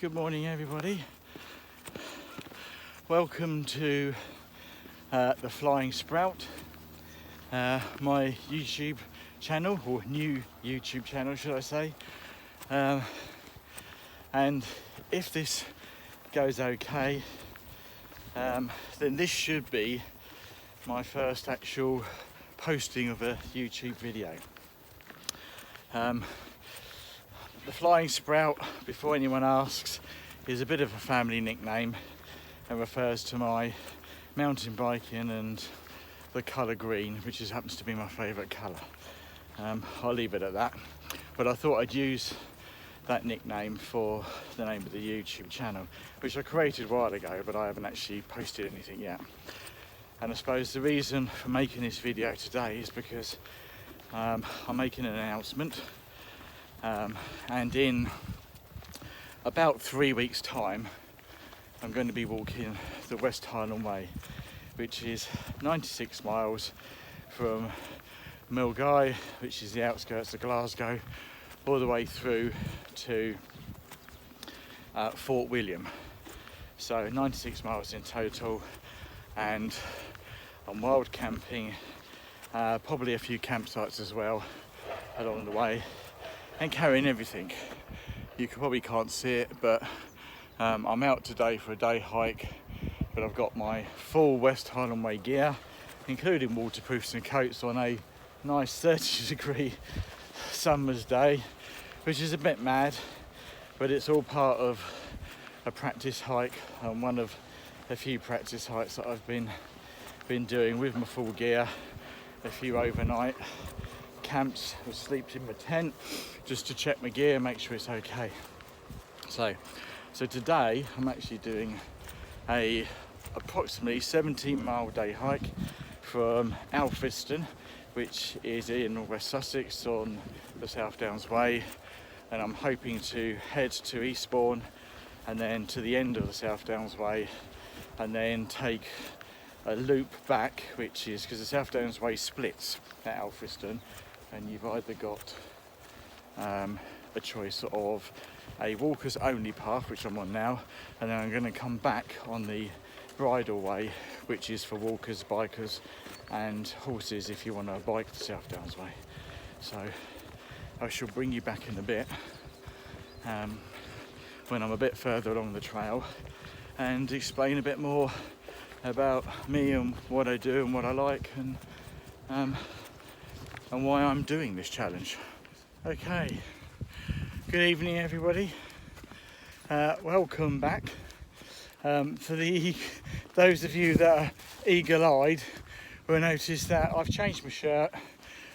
good morning everybody. Welcome to the Flying Sprout, my YouTube channel, or new YouTube channel should I say. And if this goes okay, then this should be my first actual posting of a YouTube video. The Flying Sprout, before anyone asks, is a bit of a family nickname and refers to my mountain biking and the colour green, which happens to be my favourite colour. I'll leave it at that, but I thought I'd use that nickname for the name of the YouTube channel, which I created a while ago, but I haven't actually posted anything yet. And I suppose the reason for making this video today is because I'm making an announcement, and in about 3 weeks time I'm going to be walking the West Highland Way, which is 96 miles from Milngavie, which is the outskirts of Glasgow, all the way through to Fort William. So 96 miles in total, and I'm wild camping, probably a few campsites as well along the way, and carrying everything. You probably can't see it, but I'm out today for a day hike, but I've got my full West Highland Way gear, including waterproofs and coats, on a nice 30-degree summer's day, which is a bit mad, but it's all part of a practice hike, and one of a few practice hikes that I've been doing with my full gear. A few overnight camps, I slept in my tent just to check my gear, make sure it's okay. So today I'm actually doing a approximately 17-mile day hike from Alfriston, which is in West Sussex on the South Downs Way, and I'm hoping to head to Eastbourne and then to the end of the South Downs Way, and then take a loop back, which is because the South Downs Way splits at Alfriston, and you've either got a choice of a walkers only path, which I'm on now, and then I'm going to come back on the bridle way, which is for walkers, bikers and horses if you want to bike the South Downs Way. So I shall bring you back in a bit when I'm a bit further along the trail, and explain a bit more about me and what I do and what I like, and why I'm doing this challenge. Okay, good evening everybody. Welcome back. For those of you that are eagle-eyed will notice that I've changed my shirt,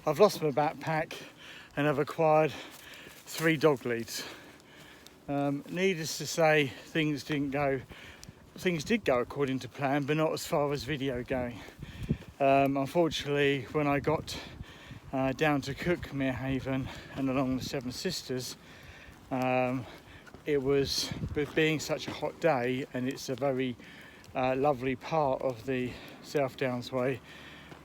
I've lost my backpack, and I've acquired 3 dog leads. Needless to say, things did go according to plan, but not as far as video going. Unfortunately, when I got down to Cook, Milngavie and along the Seven Sisters, it was, with being such a hot day, and it's a very lovely part of the South Downs Way,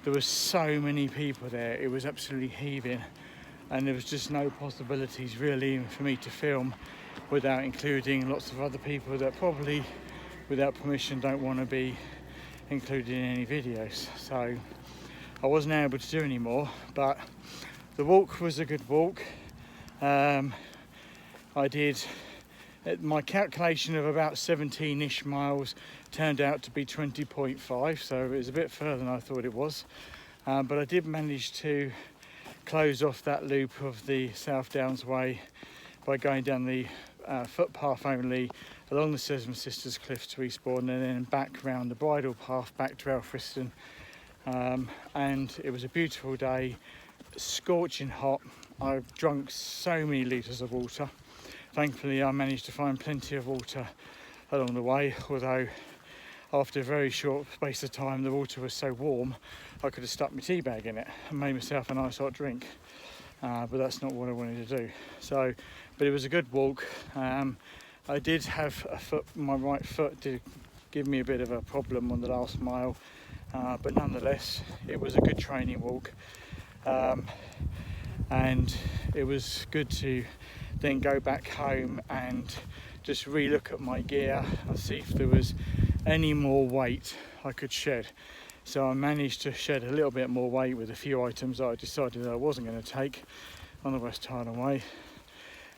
there were so many people there, it was absolutely heaving, and there was just no possibilities really for me to film without including lots of other people that probably without permission don't want to be included in any videos. So I wasn't able to do any more, but the walk was a good walk. I did, my calculation of about 17-ish miles turned out to be 20.5, so it was a bit further than I thought it was, but I did manage to close off that loop of the South Downs Way by going down the footpath only along the Seven Sisters Cliff to Eastbourne, and then back round the bridle path back to Alfriston. And it was a beautiful day, scorching hot. I've drunk so many litres of water. Thankfully I managed to find plenty of water along the way, although after a very short space of time the water was so warm I could have stuck my tea bag in it and made myself a nice hot drink, but that's not what I wanted to do. So, but it was a good walk. I did have my right foot did give me a bit of a problem on the last mile, but nonetheless it was a good training walk, and it was good to then go back home and just re-look at my gear and see if there was any more weight I could shed. So I managed to shed a little bit more weight with a few items that I decided that I wasn't going to take on the West Highland Way.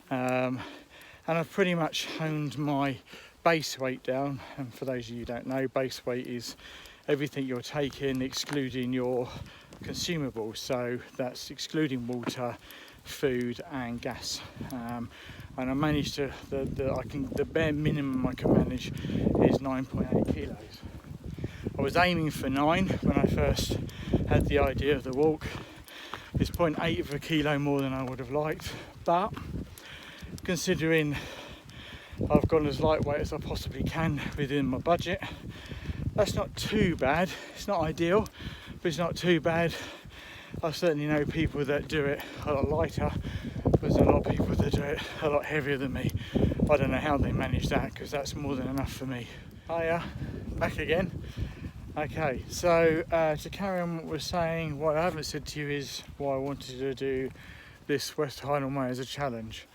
And I've pretty much honed my base weight down. And for those of you who don't know, base weight is everything you're taking excluding your consumables. So that's excluding water, food and gas. And I managed to, the bare minimum I can manage is 9.8 kilos. I was aiming for 9 when I first had the idea of the walk. It's 0.8 of a kilo more than I would have liked, but considering I've gone as lightweight as I possibly can within my budget, that's not too bad. It's not ideal, but it's not too bad. I certainly know people that do it a lot lighter, but there's a lot of people that do it a lot heavier than me. I don't know how they manage that, because that's more than enough for me. Hiya, back again. Okay, so to carry on what we're saying, what I haven't said to you is why I wanted to do this West Highland Way as a challenge.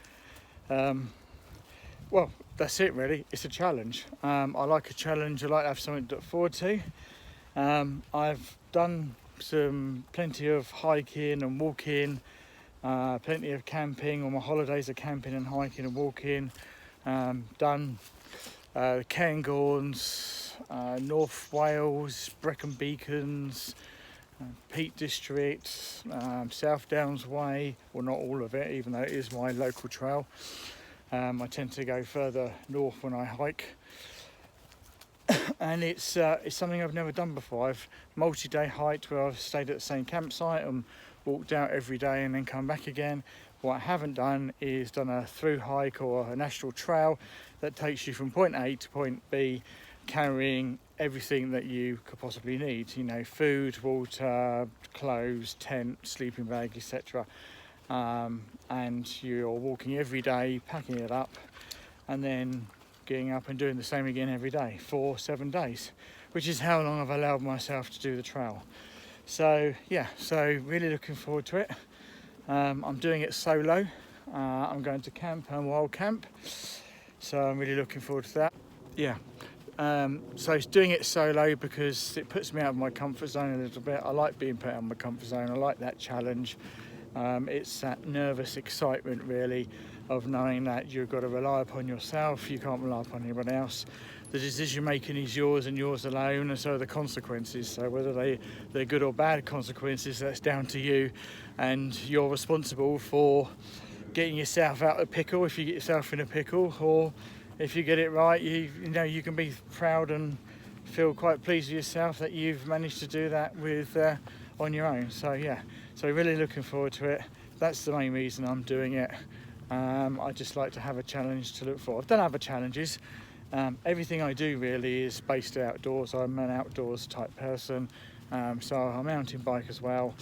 Well, that's it really, it's a challenge. I like a challenge, I like to have something to look forward to. I've done plenty of hiking and walking, plenty of camping. All my holidays are camping and hiking and walking. Done Cairngorms, North Wales, Brecon Beacons, Peak District, South Downs Way. Well, not all of it, even though it is my local trail. I tend to go further north when I hike. And it's something I've never done before. I've multi-day hiked where I've stayed at the same campsite and walked out every day and then come back again. What I haven't done is done a through hike or a national trail that takes you from point A to point B, carrying everything that you could possibly need. You know, food, water, clothes, tent, sleeping bag, etc. And you're walking every day, packing it up, and then getting up and doing the same again every day for 7 days, which is how long I've allowed myself to do the trail. So yeah, so really looking forward to it. I'm doing it solo. I'm going to camp and wild camp, so I'm really looking forward to that. Yeah, so it's doing it solo because it puts me out of my comfort zone a little bit. I like being put out of my comfort zone. I like that challenge. It's that nervous excitement really of knowing that you've got to rely upon yourself, you can't rely upon anyone else. The decision making is yours and yours alone, and so are the consequences. So whether they're good or bad consequences, that's down to you, and you're responsible for getting yourself out of a pickle if you get yourself in a pickle, or if you get it right, you know you can be proud and feel quite pleased with yourself that you've managed to do that with on your own. So yeah, so really looking forward to it. That's the main reason I'm doing it. I just like to have a challenge to look for. I've done other challenges. Everything I do really is based outdoors. I'm an outdoors type person. So I mountain bike as well.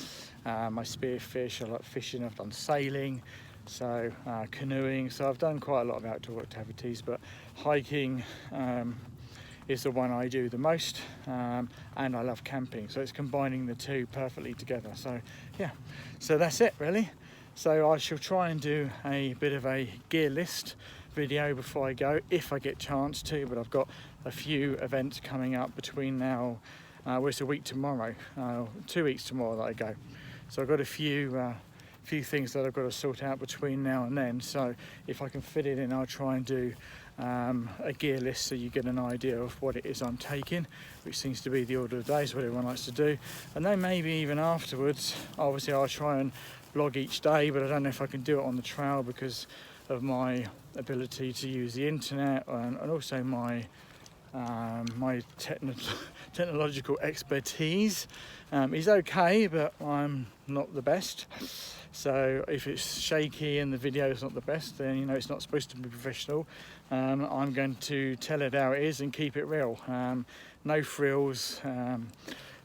I spearfish, I like fishing, I've done sailing, so canoeing. So I've done quite a lot of outdoor activities, but hiking is the one I do the most, and I love camping. So it's combining the two perfectly together. So yeah, so that's it really. So I shall try and do a bit of a gear list video before I go, if I get a chance to, but I've got a few events coming up between now, well, it's a week tomorrow, 2 weeks tomorrow that I go. So I've got a few things that I've got to sort out between now and then. So if I can fit it in, I'll try and do a gear list so you get an idea of what it is I'm taking, which seems to be the order of the day, is what everyone likes to do. And then maybe even afterwards, obviously I'll try and vlog each day, but I don't know if I can do it on the trail because of my ability to use the internet and also my technological expertise is okay, but I'm not the best. So if it's shaky and the video is not the best, then you know it's not supposed to be professional. I'm going to tell it how it is and keep it real. No frills,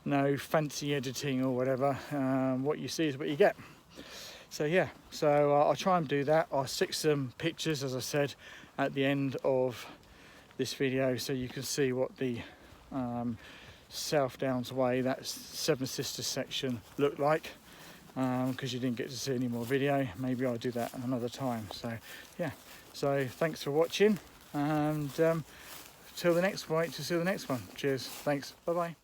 no fancy editing or whatever. What you see is what you get. So yeah, so I'll try and do that. I'll stick some pictures, as I said, at the end of this video so you can see what the South Downs Way, that Seven Sisters section, looked like, because you didn't get to see any more video. Maybe I'll do that another time. So yeah, so thanks for watching. And till the next one. Cheers. Thanks. Bye bye.